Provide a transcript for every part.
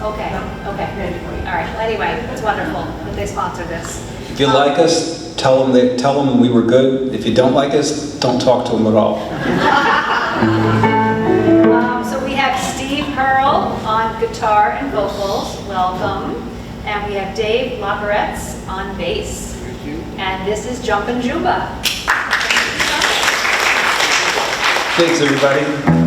Okay, okay. All right, well, anyway, it's wonderful that they sponsored this. If you like us, tell them we were good. If you don't like us, don't talk to them at all. So we have Steve Hurl on guitar and vocals, welcome. And we have Dave Laperetz on bass. Thank you. And this is Jumpin' Juba. Thanks, everybody.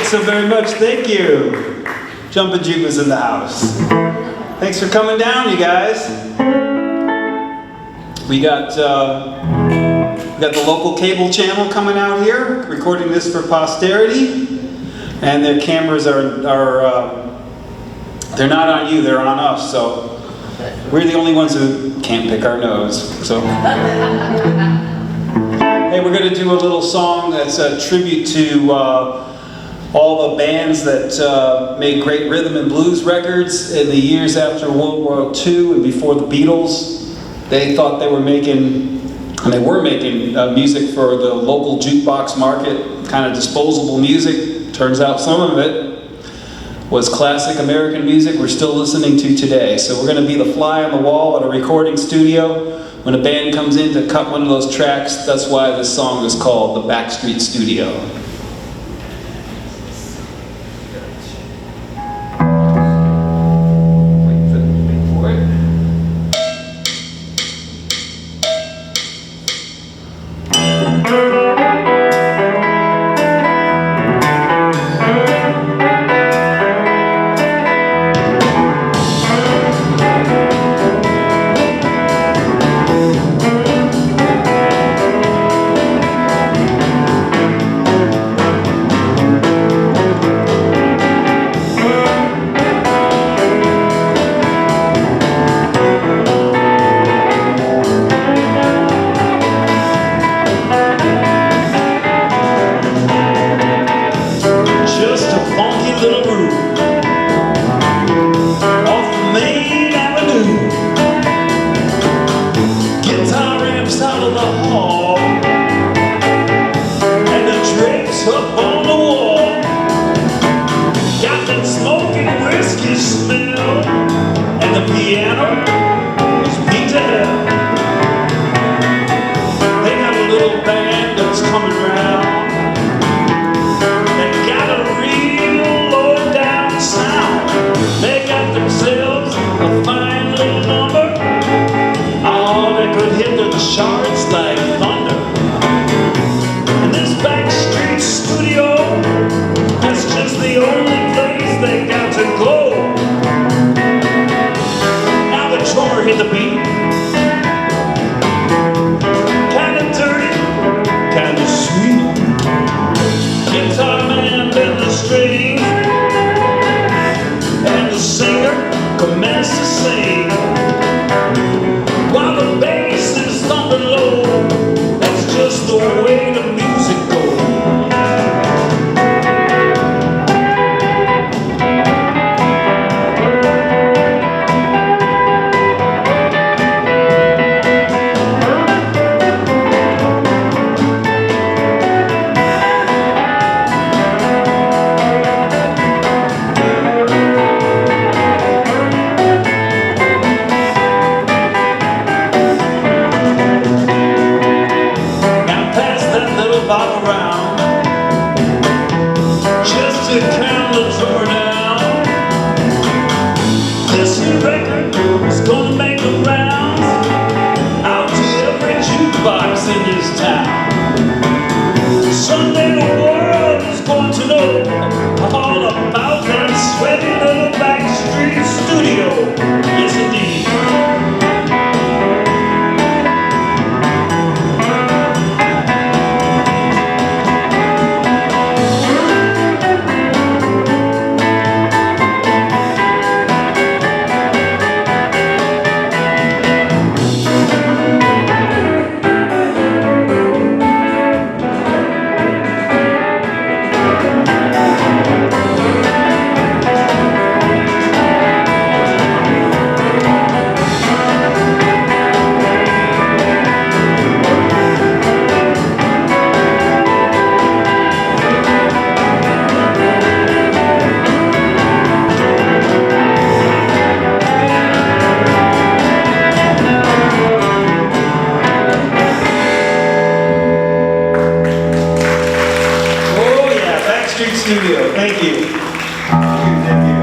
Thanks so very much. Thank you. Jumpin' Juba's in the house. Thanks for coming down, you guys. We got the local cable channel coming out here, recording this for posterity, and their cameras are they're not on you, they're on us. So we're the only ones who can't pick our nose. So. Hey, we're going to do a little song that's a tribute to all the bands that made great rhythm and blues records in the years after World War II and before the Beatles. They thought they were making And they were making music for the local jukebox market, kind of disposable music. Turns out some of it was classic American music we're still listening to today. So we're going to be the fly on the wall at a recording studio. When a band comes in to cut one of those tracks, that's why this song is called The Backstreet Studio. Studio. Thank you. Thank you.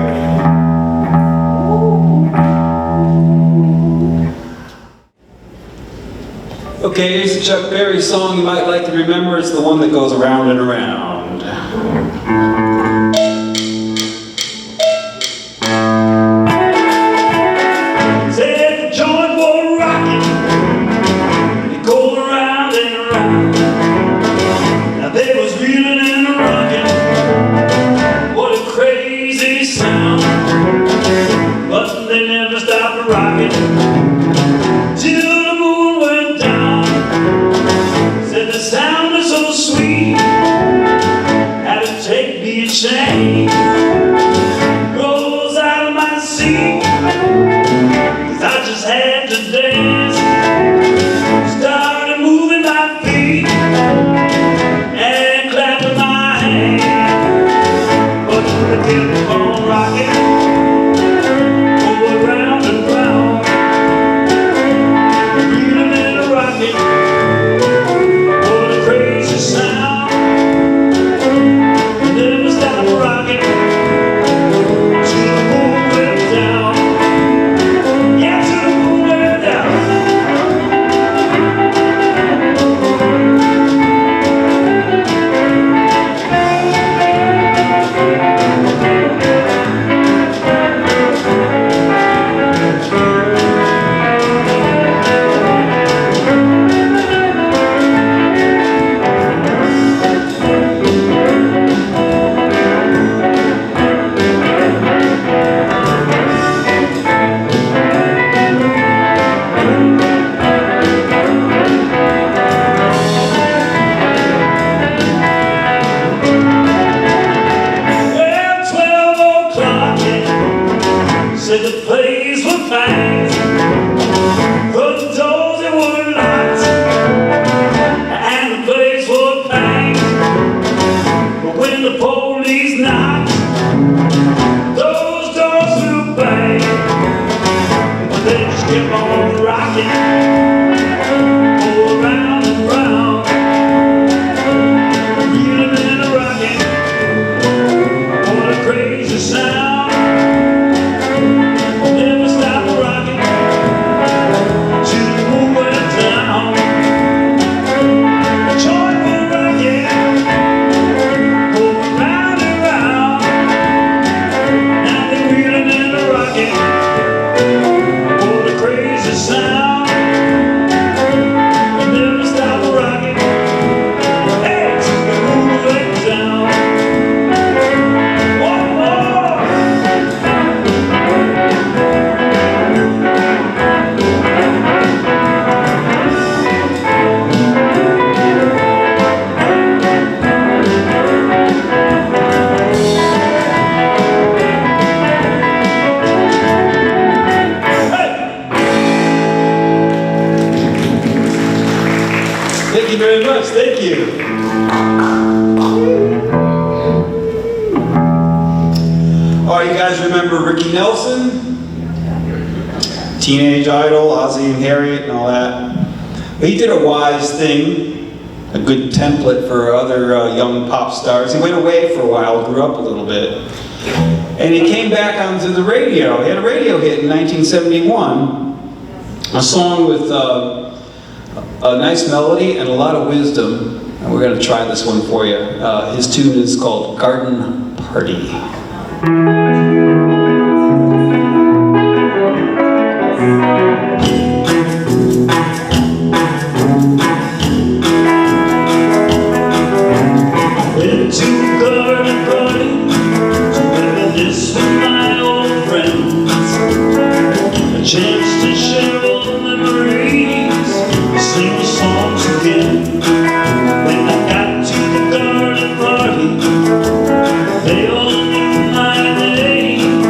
Okay, here's a Chuck Berry song you might like to remember. It's the one that goes around and around. Said the joint was rocking, it goes around and around. Now they was reeling and rocking. What a crazy sound. But they never stopped rocking till the moon went down. Said the sound is so sweet, had to take me a Thank you very much. Thank you. Oh, you guys remember Ricky Nelson? Teenage Idol, Ozzie and Harriet and all that. He did a wise thing, a good template for other young pop stars. He went away for a while, grew up a little bit. And he came back onto the radio. He had a radio hit in 1971. A song with a nice melody and a lot of wisdom. And we're going to try this one for you. His tune is called Garden Party. Went to a garden party to reminisce with my old friends. A chance to share old memories, sing songs again. When I got to the garden party, they all knew my name,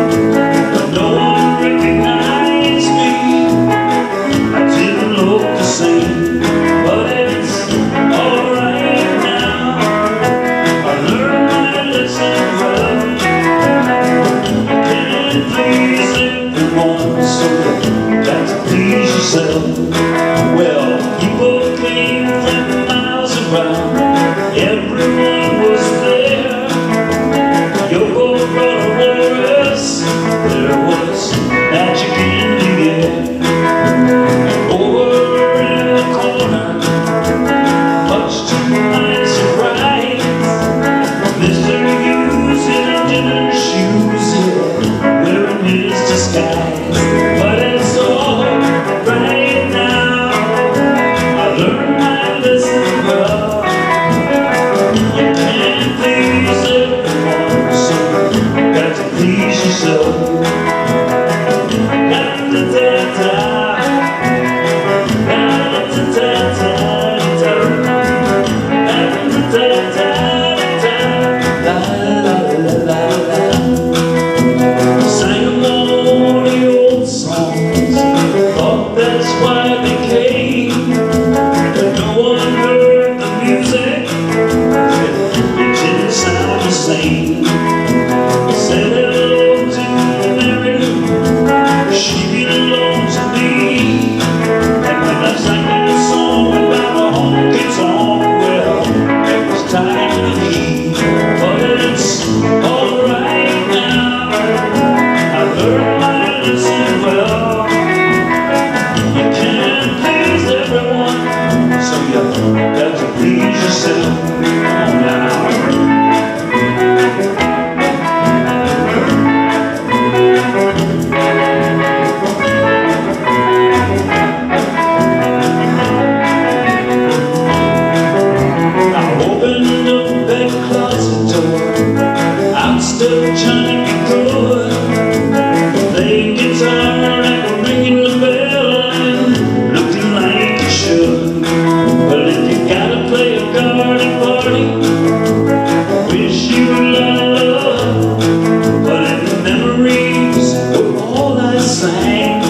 but no one recognized me. I didn't look the same, but it's alright now. I learned my lesson well. You can't please everyone, so you got to please yourself. Well, people came from miles around, everyone was there. Yoko brought a chorus, there was magic in the air. Over in the corner, much to my surprise, Mr. Hughes in dinner shoes, yeah, wearing his disguise. But it's all right now, I learned my lesson well. You can't please everyone, so you got to please yourself. Da-da-da-da, sang them all the old songs, thought that's why they came. But no one heard the music, it didn't sound the same. Said hello to Mary Lou, she belonged to me. And when I sang a song about a honky tonk, well, it was time to leave. But it's alright now, I learned my lesson well. You can't please everyone, so you got to please yourself. Come on now. I opened up that closet door, I'm still trying to be good. Playing guitar and ringing the bell and looking like you should. But if you gotta play a garden party, wish you love. But if the memories were all I sang,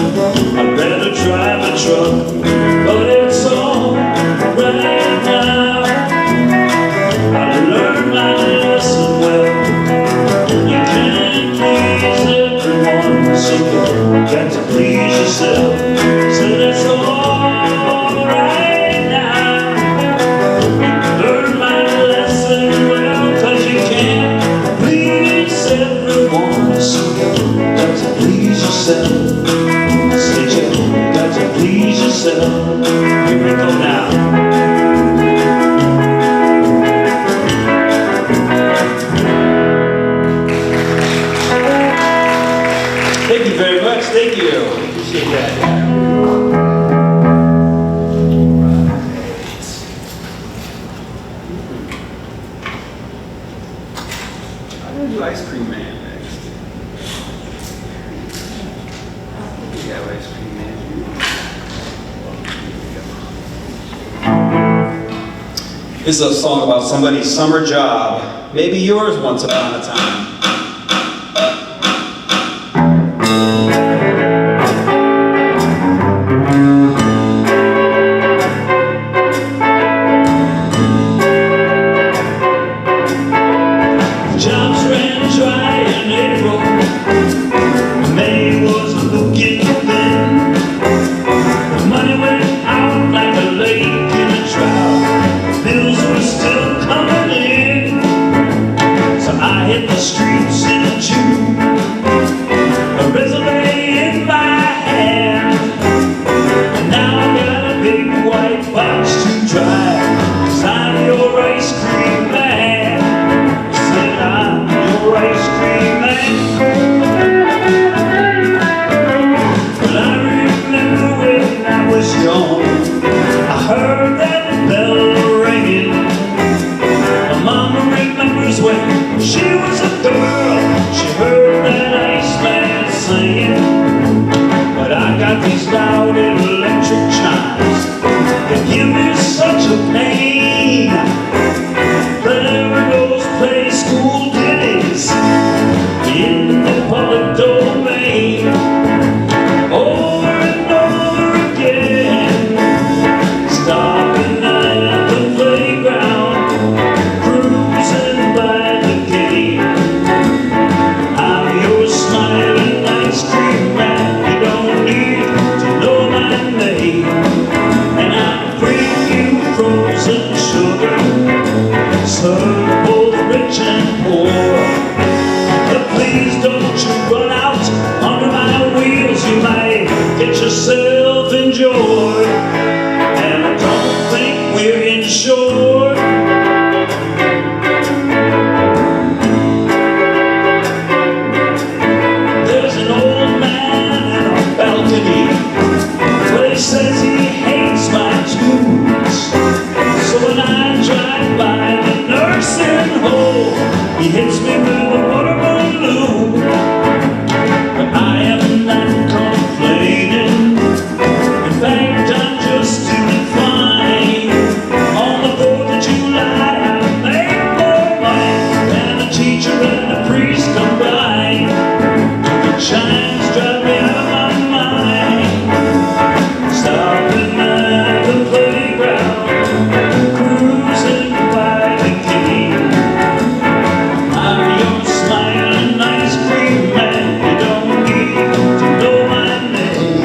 I'd rather drive a truck. But it's all right now, I learned my lesson well. You can't please everyone, so you got to please yourself. So that's all right now, learn my lesson well. 'Cause you can't please everyone, so you got to please yourself. Said you got to please yourself. Here we go now. Thank you very much. Thank you. Appreciate that. I'm going to do Ice Cream Man next. We have Ice Cream Man. This is a song about somebody's summer job. Maybe yours once upon a time. heard that bell ringing. My mama remembers when she was a girl, she heard that Iceman singing. But I got these loud electric chimes that give me such a pain. There goes play school ditties in the public domain, over and over again. Stopping at the playground, cruising by the gate. I'm your smiling ice cream man, you don't need to know my name. And I bring you frozen sugar, serve both rich and poor. But please don't you run out under my wheels, you might get yourself injured. And I don't think we're insured. There's an old man in a balcony where he says he hates my tunes. So when I drive by the nursing home, he hits me with a water balloon. But I am not complaining. In fact, I'm just doing fine. On the 4th of July, I make more money than a teacher and a priest combined. The chimes drive me out of my mind. Stopping at the playground, cruising by the gate. I'm your smiling ice cream man, you don't need to know my name.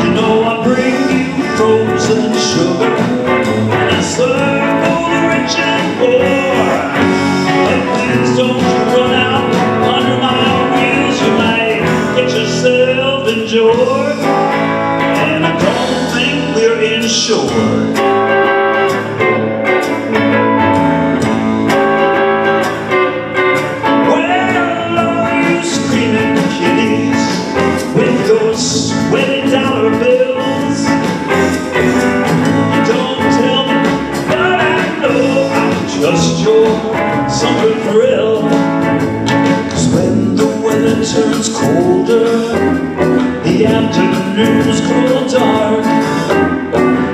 You know I bring you frozen sugar, and I serve both the rich and poor. But please don't you run out under my wheels, you might get yourself injured. And I don't think we're insured. Well, all you screaming kitties with your sweaty dollar bills, you don't tell me, but I know I'm just your summer thrill. 'Cause when the weather turns colder, the afternoons grow dark,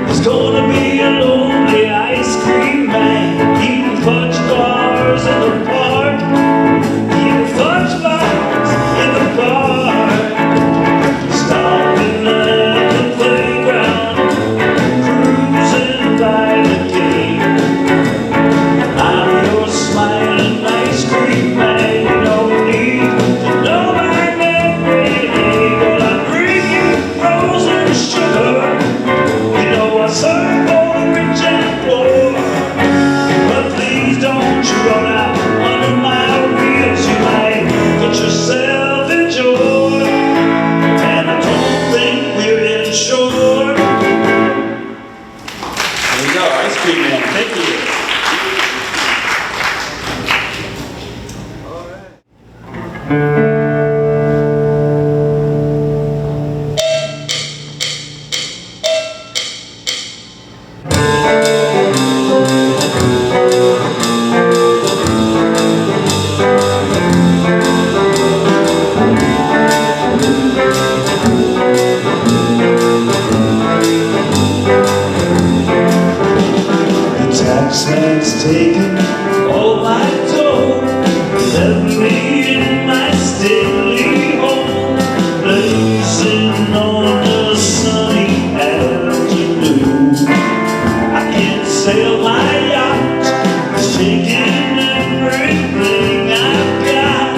there's gonna be a lonely ice cream man eating fudge bars in the park. Eating fudge bars in the park. Stopping at the playground, cruising by the gate. I'm your smiling ice cream man, you don't need to know my name. Well, I bring you frozen sugar, you know I serve both the rich and poor. But please don't you run out under my wheels, you might get yourself injured. And I don't think we're insured. There you go, ice cream man. Thank you. The taxman's taking all my dough, left me in my stately home, blazing on a sunny afternoon. I can't sail my yacht, it's taking everything I've got.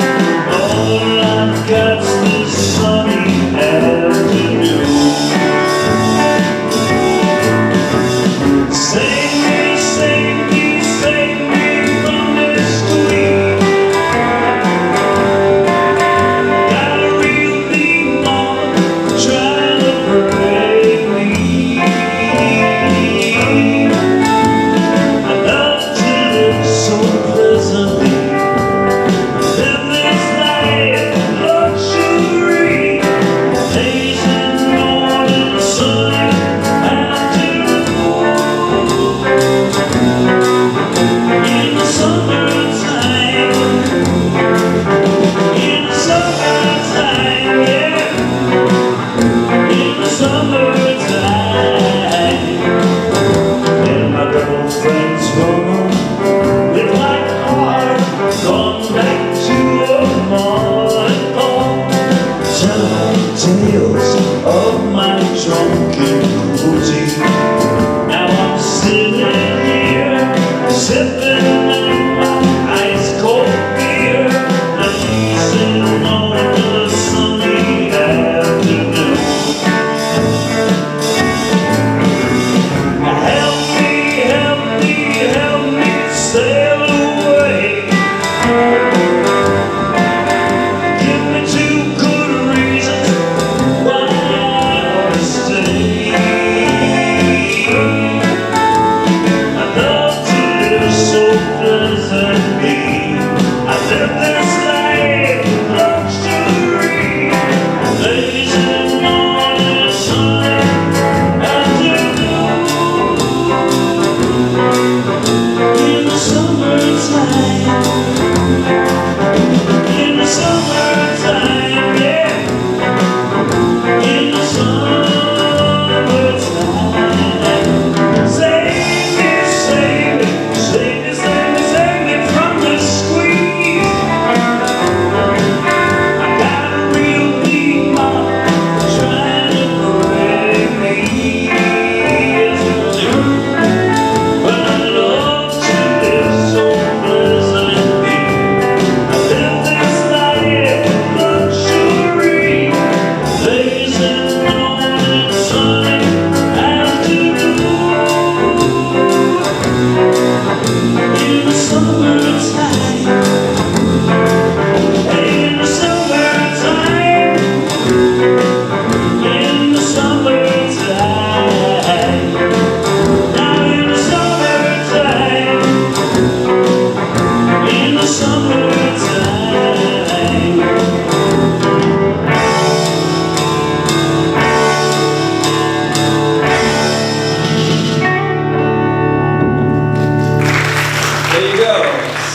All I've got's this sunny afternoon. Save me, save me, save me,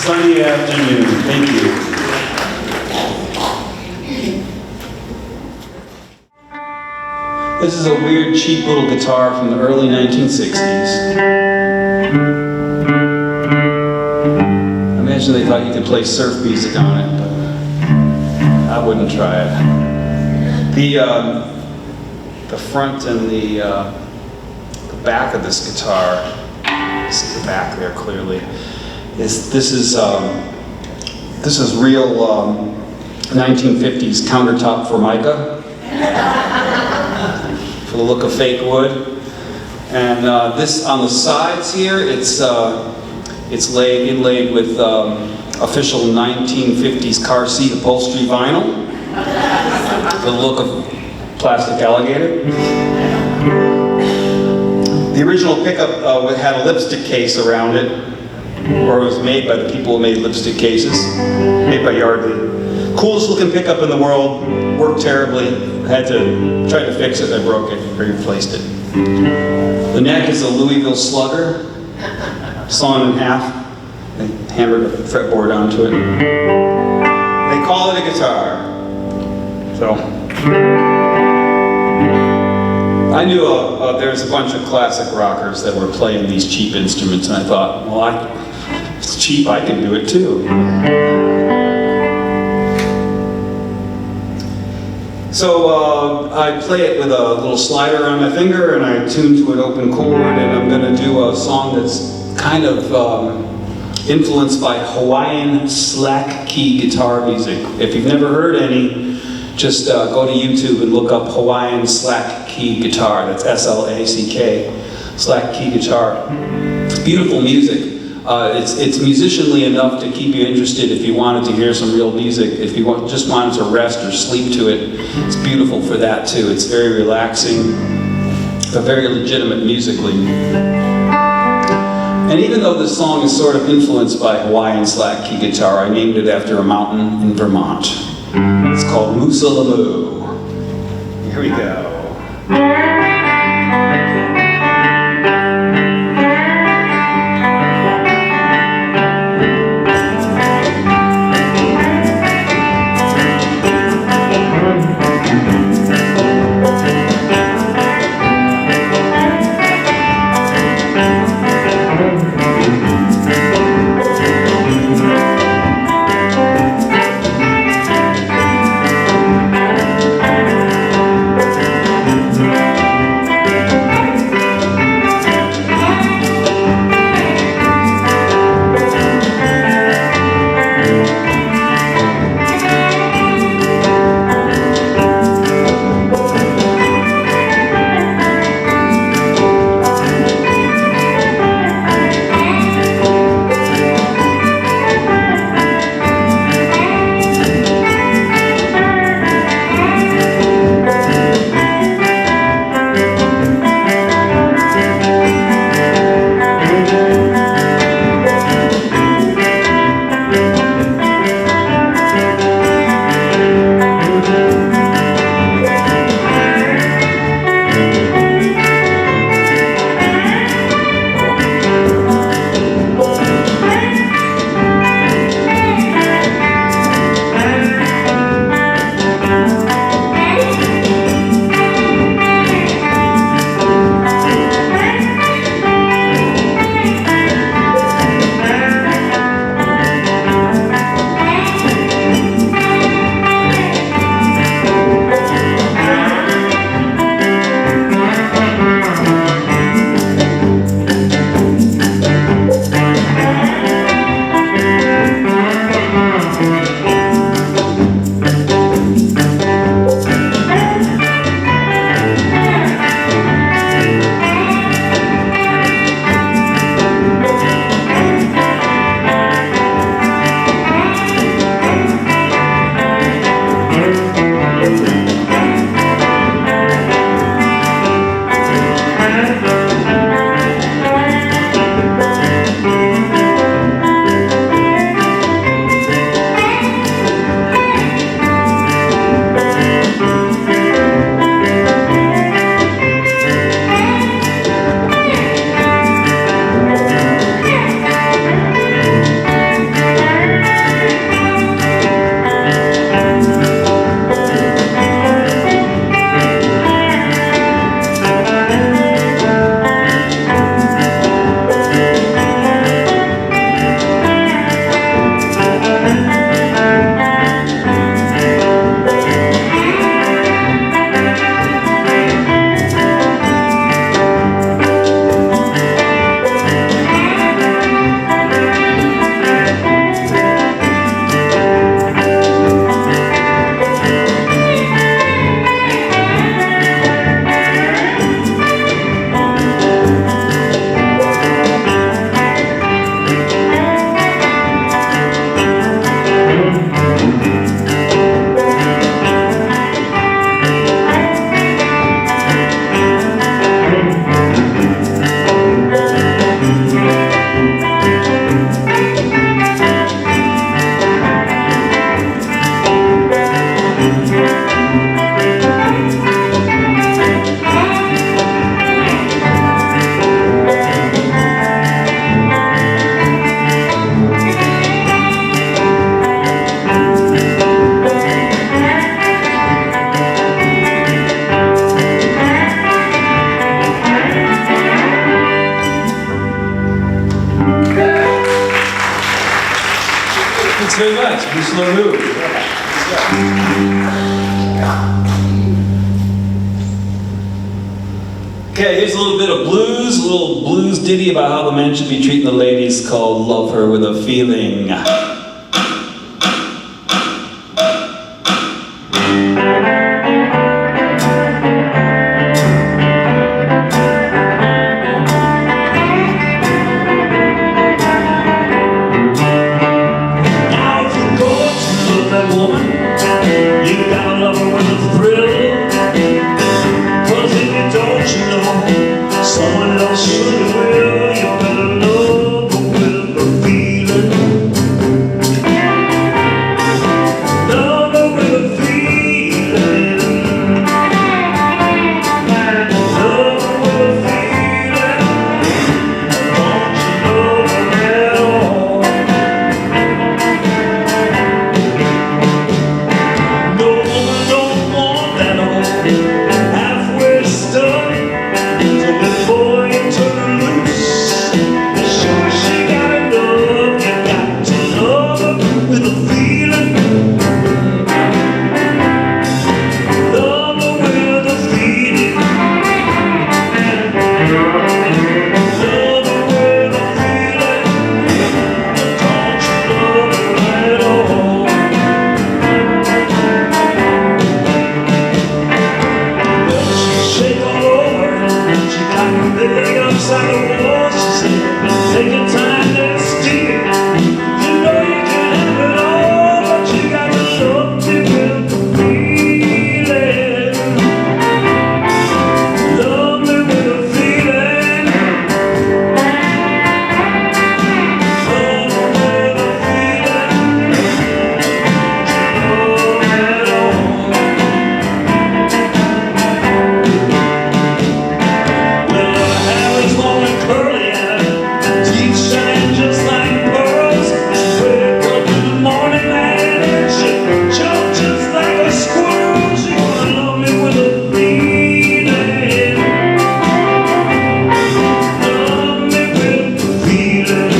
sunny afternoon. Thank you. This is a weird, cheap little guitar from the early 1960s. I imagine they thought you could play surf music on it, but I wouldn't try it. The front and the back of this guitar, you see the back there clearly, this is real 1950s countertop formica. For the look of fake wood. And this on the sides here, it's inlaid with official 1950s car seat upholstery vinyl. The look of plastic alligator. The original pickup had a lipstick case around it, or it was made by the people who made lipstick cases, made by Yardley. Coolest looking pickup in the world, worked terribly. I had to try to fix it, I broke it, I replaced it. The neck is a Louisville Slugger, sawn in half. They hammered a fretboard onto it. They call it a guitar. So, I knew there's a bunch of classic rockers that were playing these cheap instruments, and I thought, well, it's cheap, I can do it too. So I play it with a little slider on my finger, and I tune to an open chord, and I'm going to do a song that's kind of influenced by Hawaiian slack key guitar music. If you've never heard any, just go to YouTube and look up Hawaiian slack key guitar. That's S-L-A-C-K, slack key guitar. Beautiful music. It's musicianly enough to keep you interested if you wanted to hear some real music. If you just wanted to rest or sleep to it, it's beautiful for that too. It's very relaxing, but very legitimate musically. And even though this song is sort of influenced by Hawaiian slack key guitar, I named it after a mountain in Vermont. It's called Musalamu. Here we go. Thanks very much. Bruce LaRue. Okay, here's a little bit of blues, a little blues ditty about how the men should be treating the ladies called Love Her With a Feeling. Someone else should will, you better love her with a feeling. Love her with a feeling. Love her with a feeling. Don't you love her at all? No woman don't want that old halfway stuck. Before you turn her loose, be sure she got enough. You got to love her with a feeling. Love her with a feeling. Love her with a feeling. Don't you love her at all? Well, she shake all over. She got big upside the wall. She said, take your time, let's steer. You know you can have it all, but you got to love me with a feeling. Love me with a feeling. Love me with a feeling. Love at all. Well, her hair is long and curly and her teeth shine just like pearls. She wake up in the morning and she jump just like a squirrel. She gonna love me with a feeling. Love me with a feeling.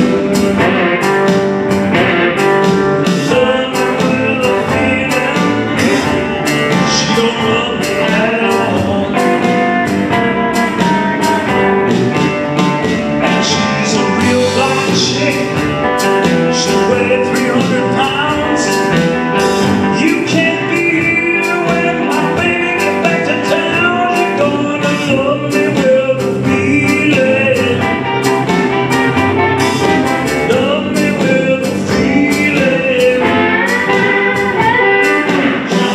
Love me with a feeling. She don't love me at all. And she's a real black chick. She'll weigh 300 pounds. You can't be here when my baby get back to town. You're gonna love me with a feeling. Love me with a feeling.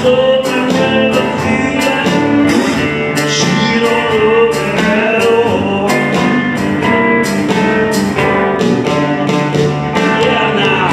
Love me with a feeling. She don't love me at all. Yeah, now.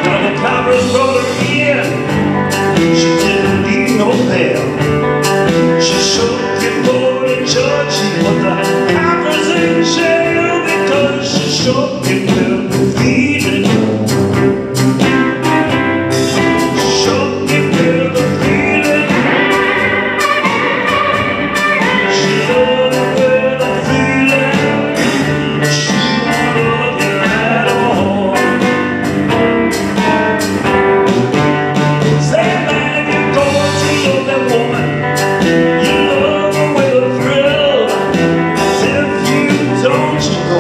When the coppers brought her in, she didn't need no bail. She shook and told the judge he put the coppers in jail because she shook and with a feeling. Shook and with a feeling. She loved it with a feeling. She won't love you at all. Say, man, if you're going to love that woman, you love her with a thrill. 'Cause if you don't, you go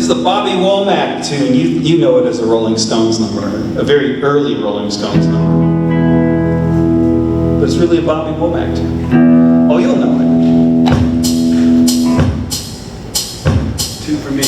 is a Bobby Womack tune. You know it as a Rolling Stones number, a very early Rolling Stones number. But it's really a Bobby Womack tune. Oh, you'll know it. Two for me.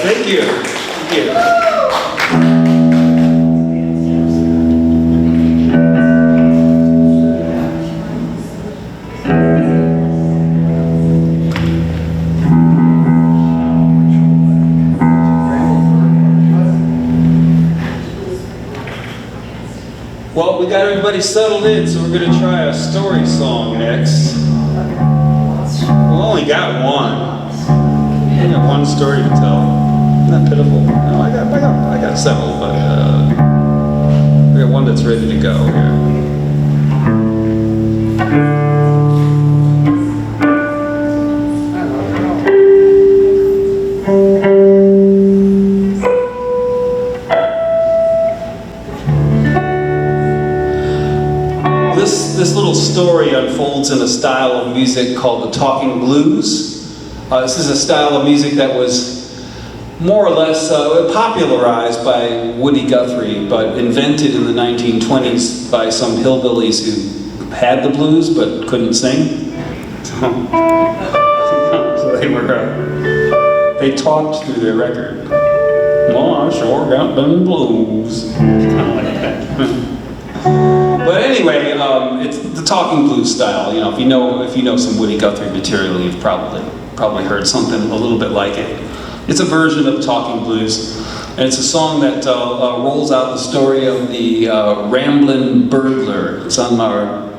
Thank you. Thank you. Well, we got everybody settled in, so we're going to try a story song next. We've only got one. We got one story to tell. that pitiful? No, I got several, but I got one that's ready to go here. This little story unfolds in a style of music called the talking blues. This is a style of music that was more or less popularized by Woody Guthrie, but invented in the 1920s by some hillbillies who had the blues but couldn't sing. So they talked through their record. Well, I sure got them blues. Kind of like that. But anyway, it's the talking blues style. You know, if you know some Woody Guthrie material, you've probably heard something a little bit like it. It's a version of talking blues, and it's a song that rolls out the story of the Ramblin' Burglar. It's on our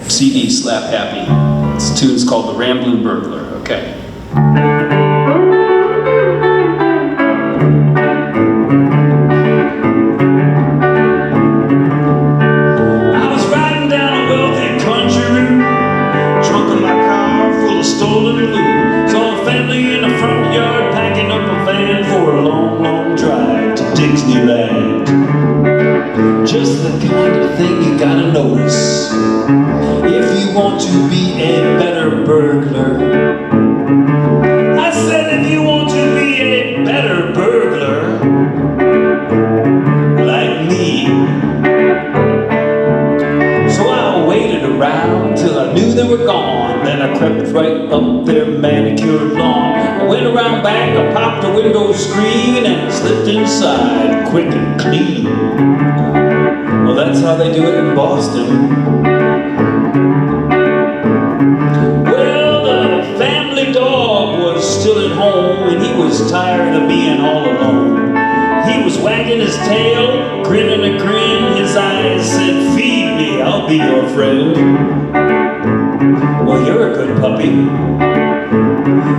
CD Slap Happy. This tune's called the Ramblin' Burglar. Okay. Just the kind of thing you gotta notice if you want to be a better burglar. I said if you want to be a better burglar, like me. So I waited around till I knew they were gone. Then I crept right up their manicured lawn. I went around back, I popped a window screen and slipped inside quick and clean. Well, that's how they do it in Boston. Well, the family dog was still at home, and he was tired of being all alone. He was wagging his tail, grinning a grin. His eyes said, "Feed me, I'll be your friend." Well, you're a good puppy,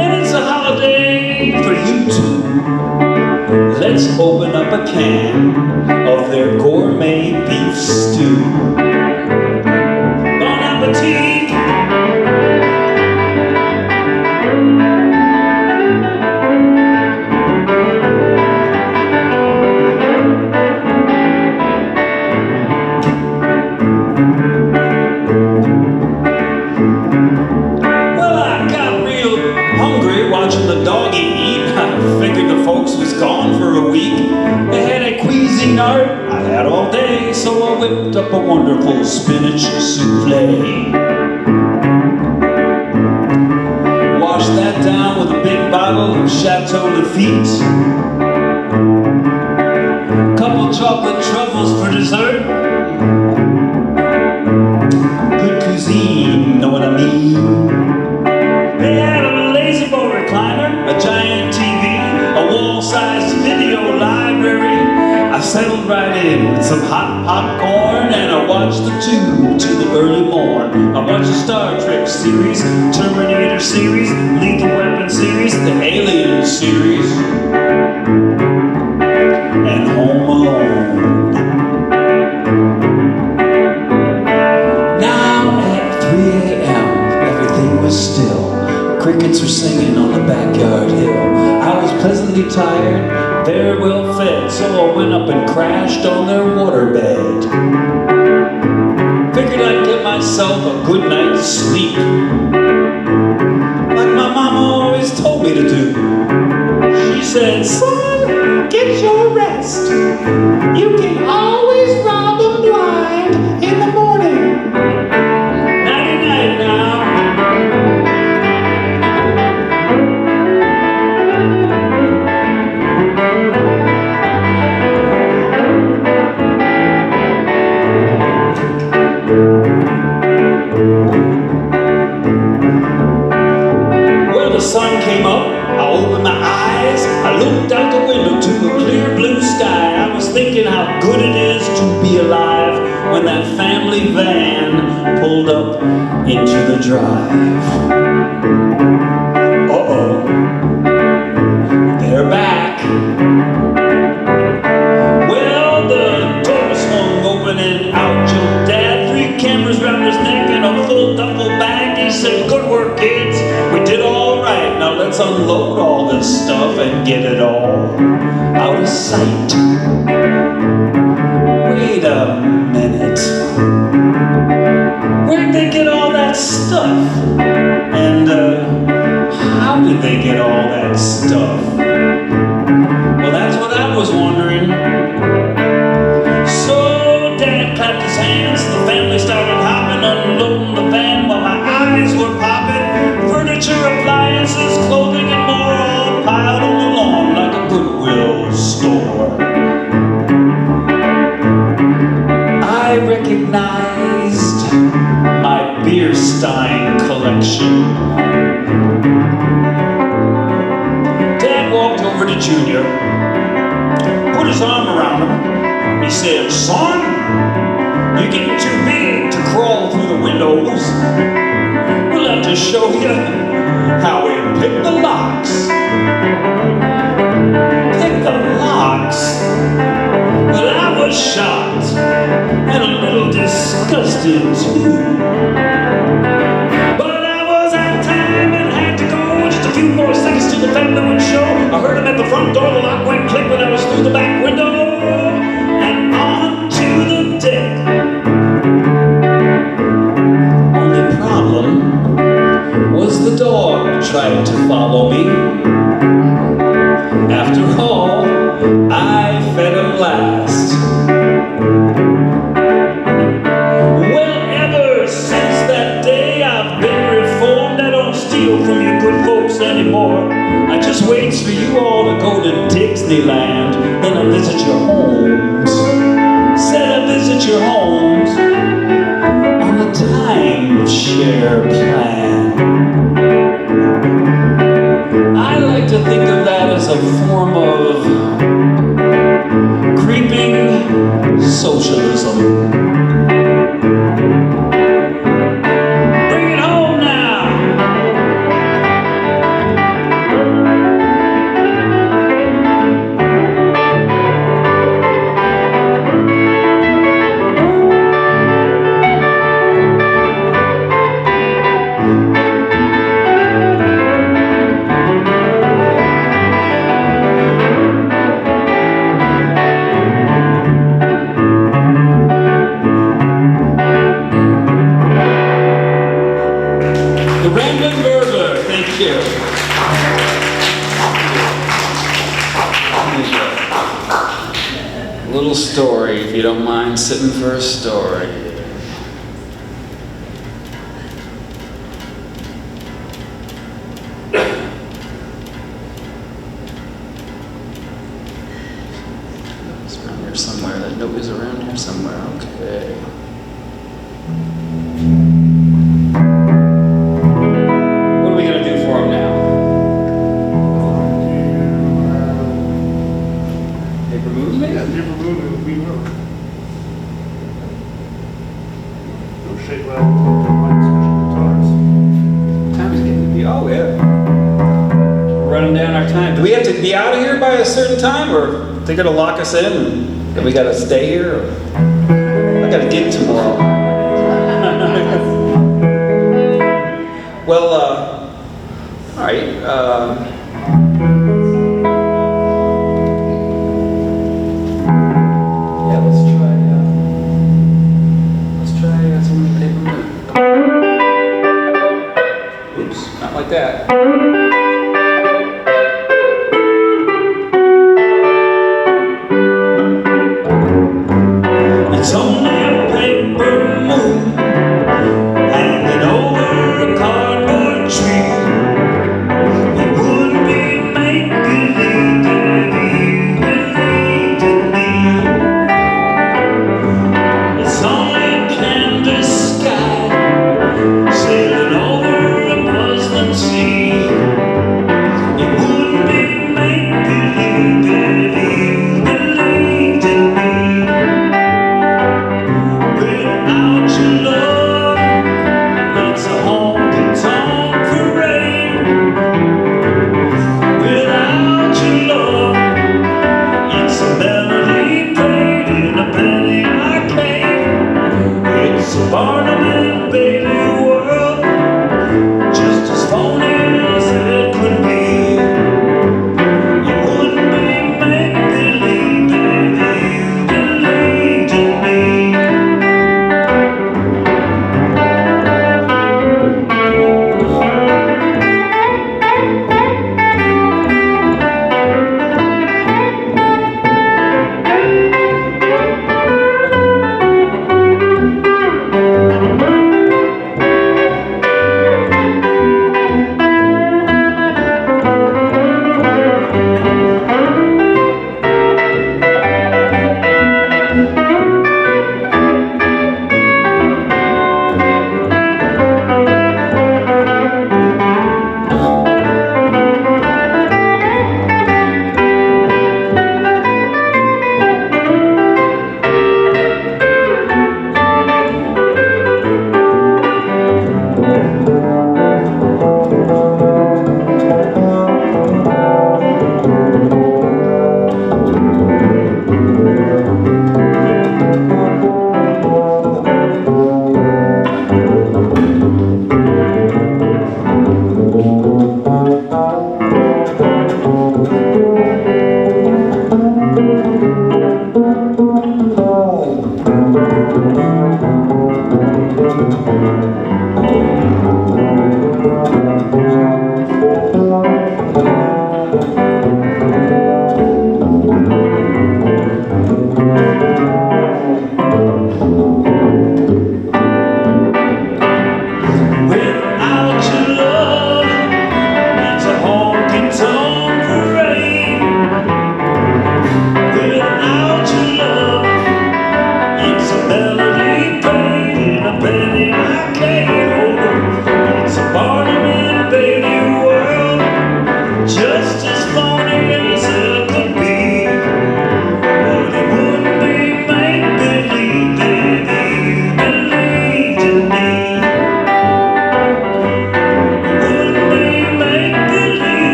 and it's a holiday for you too. Let's open up a can of their gourmet beef stew. Bon appetit! Well, I got real hungry watching the doggy eat. I figured the folks was gone for a week. They had a Cuisinart I had all day, so I whipped up a wonderful spinach souffle. Washed that down with a big bottle of Chateau Lafite. Couple chocolate truffles for dessert. Good cuisine, know what I mean? They had a lazy boy recliner, a giant TV, a wall-sized video library. I settled right in with some hot popcorn and I watched the tube till the early morn. I watched the Star Trek series, Terminator series, Lethal Weapon series, the Alien series, and Home Alone. Now at 3 a.m. everything was still. Crickets were singing on the backyard hill. I was pleasantly tired, very well fed, so I went up and crashed on their waterbed. Figured I'd get myself a good night's sleep, like my mama always told me to do. She said, "Son, get your rest. You can always rob them blind in the morning." Nighty-night now. Well, the sun came up, I opened my eyes, I looked out the window to a clear blue sky. I was thinking how good it is to be alive when that family van pulled up into the drive. Uh-oh, they're back. and get it all out of sight. Wait a minute. Where'd they get all that stuff? And how did they get all that stuff? Well, that's what I was wondering. So Dad clapped his hands and the family started hopping, unloading the van while my eyes were popping. Furniture, appliances, clothing, and more all piled on the lawn like a Goodwill store. I recognized my beer stein collection. Dad walked over to Junior, put his arm around him. He said, "Son, you're getting too big to crawl through the windows. We'll have to show you how we pick the locks." Pick the locks? Well, I was shocked and a little disgusted too. But I was out of time and had to go. Just a few more seconds till the family would show. I heard him at the front door, the lock went click when I was through the back window and on to the deck. Only problem was the dog tried to follow me. After all, I fed him last. Well, ever since that day I've been reformed. I don't steal from you good folks anymore. I just wait for you all to go to Disneyland, then I visit your homes. Said I visit your homes on a timeshare plan. I like to think of that as a form of creeping socialism. Bring it home now! The Rambling Burglar, thank you. A little story, if you don't mind sitting for a story. It's around here somewhere. That note is around here somewhere. Okay. Time's getting to be, oh yeah. We're running down our time. Do we have to be out of here by a certain time, or they're gonna lock us in and we gotta stay here? Or I gotta get tomorrow. Well, all right. Not like that. It's only a paper moon hanging over a cardboard tree. We wouldn't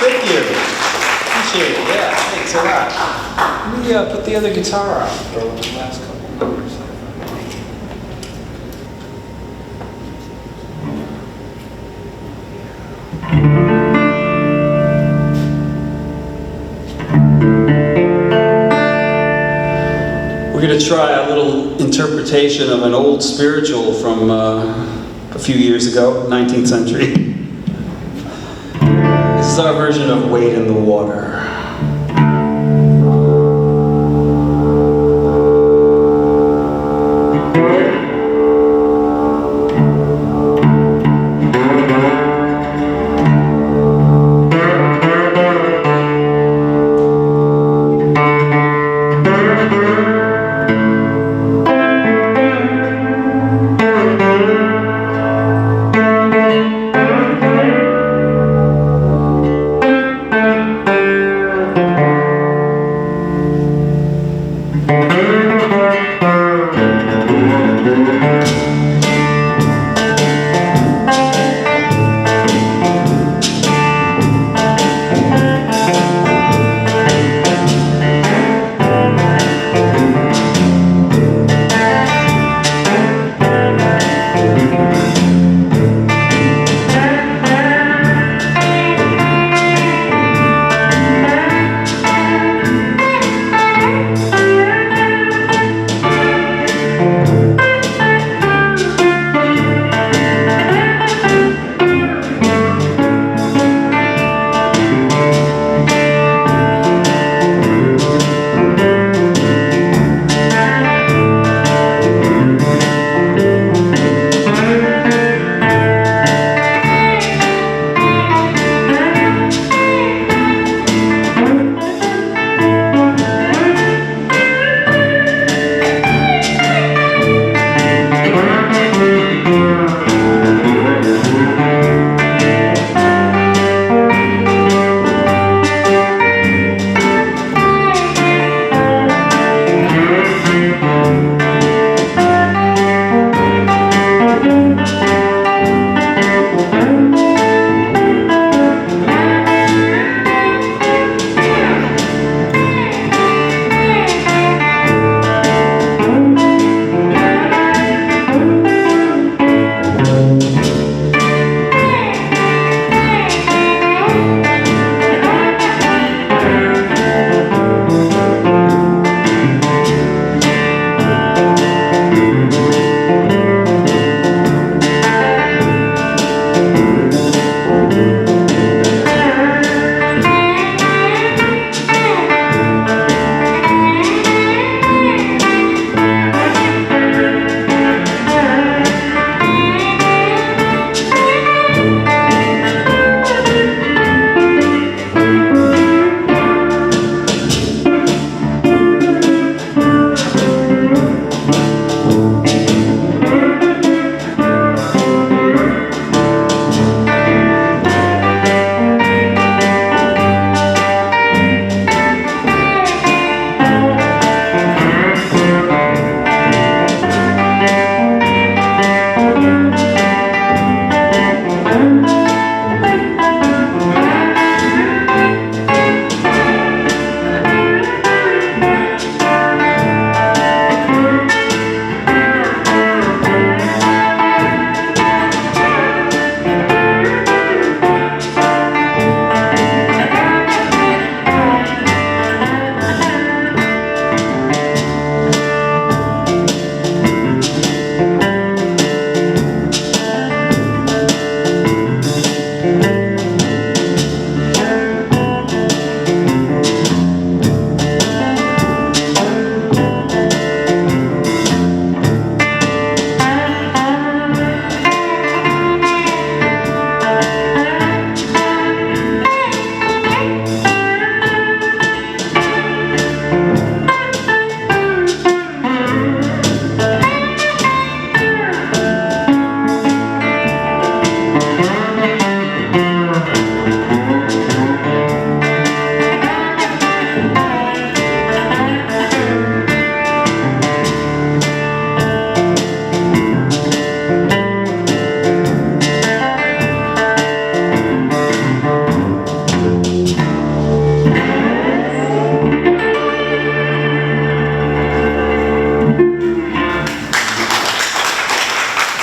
Thank you. Appreciate it. Yeah, thanks a lot. Let me put the other guitar out for the last couple numbers. We're going to try a little interpretation of an old spiritual from a few years ago, 19th century. This is our version of Wade in the Water.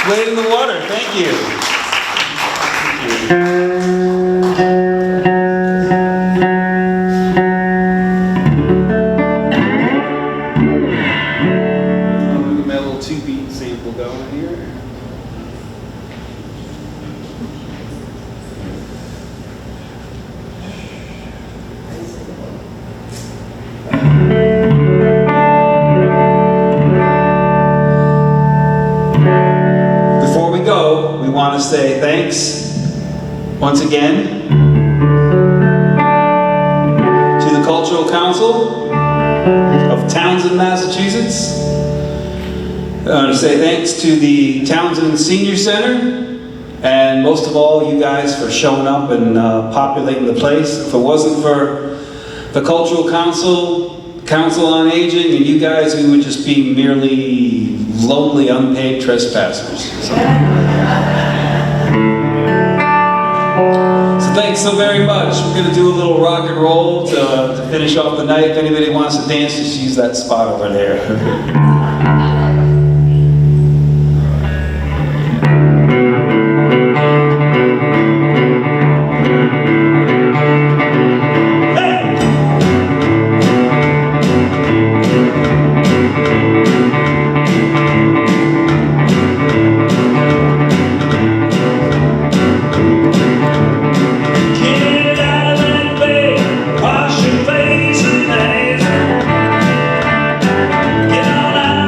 Wade in the water, thank you. Get my little 2-beat sample going here. Before we go, we want to say thanks once again to the Cultural Council of Townsend, Massachusetts. I want to say thanks to the Townsend Senior Center, and most of all, you guys for showing up and populating the place. If it wasn't for the Cultural Council on Aging, and you guys, we would just be merely lonely, unpaid trespassers. So thanks so very much. We're going to do a little rock and roll to finish off the night. If anybody wants to dance, just use that spot over there. Wash your face and hands. Get on out.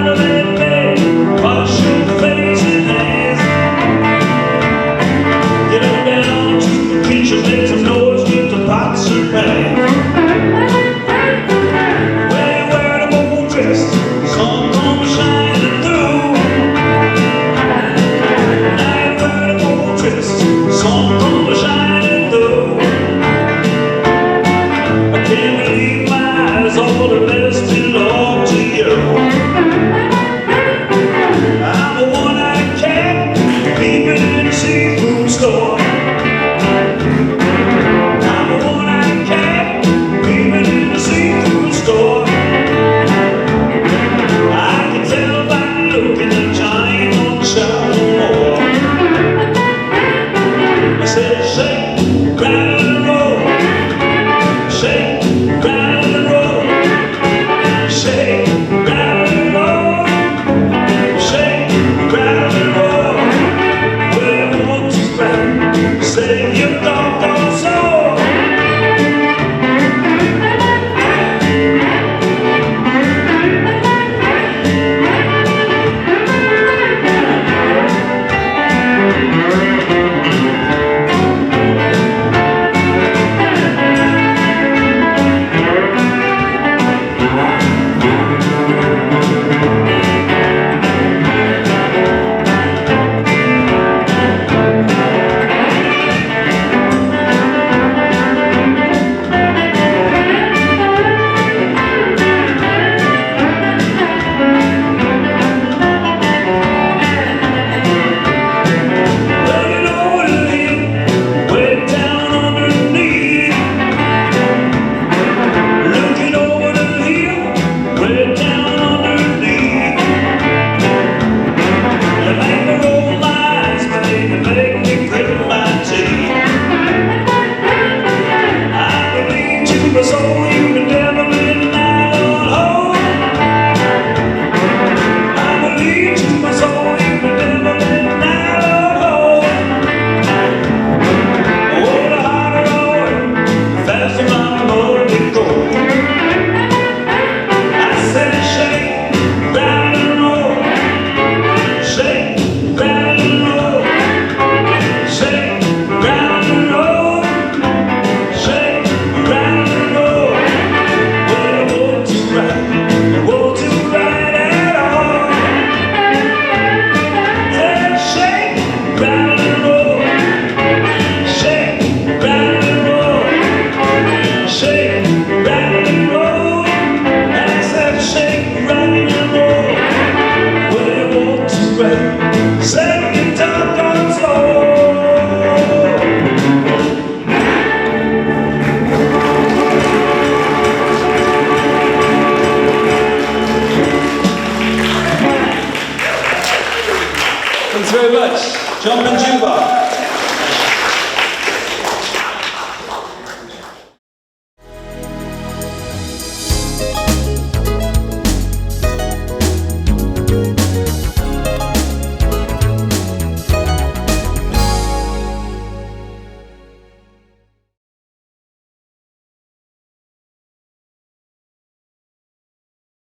Thanks very much. Jumpin' Juba.